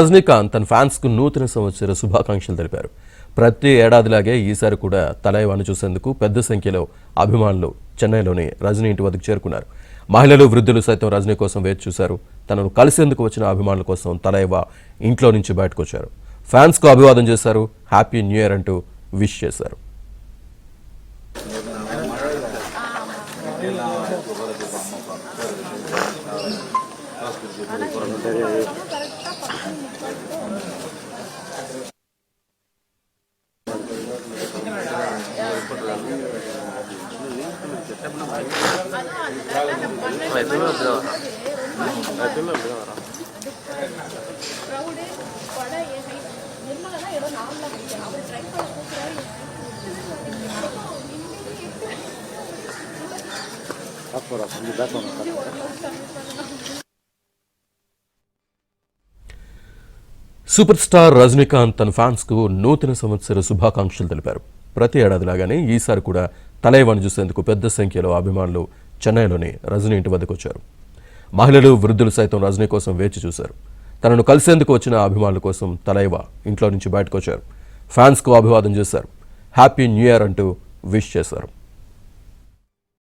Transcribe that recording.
రజనీకాంత్ తన ఫ్యాన్స్కు నూతన సంవత్సర శుభాకాంక్షలు తెలిపారు. ప్రతి ఏడాదిలాగే ఈసారి కూడా తలైవాను చూసేందుకు పెద్ద సంఖ్యలో అభిమానులు చెన్నైలోని రజనీ ఇంటి వద్దకు చేరుకున్నారు. మహిళలు, వృద్ధులు సైతం రజనీ కోసం వేచి చూశారు. తనను కలిసేందుకు వచ్చిన అభిమానుల కోసం తలైవా ఇంట్లో నుంచి బయటకు వచ్చారు. ఫ్యాన్స్కు అభివాదం చేశారు. హ్యాపీ న్యూ ఇయర్ అంటూ విష్ చేశారు. సూపర్ స్టార్ రజనీకాంత్ తన ఫ్యాన్స్కు నూతన సంవత్సర శుభాకాంక్షలు తెలిపారు. ప్రతి ఏడాదిలాగానే ఈసారి కూడా తలైవాను చూసేందుకు పెద్ద సంఖ్యలో అభిమానులు చెన్నైలోని రజనీ ఇంటి వద్దకు వచ్చారు. మహిళలు, వృద్ధులు సైతం రజనీ కోసం వేచి చూశారు. తనను కలిసేందుకు వచ్చిన అభిమానుల కోసం తలైవా ఇంట్లో నుంచి బయటకు వచ్చారు. ఫ్యాన్స్కు అభివాదం చేశారు. హ్యాపీ న్యూ ఇయర్ అంటూ విష్ చేశారు.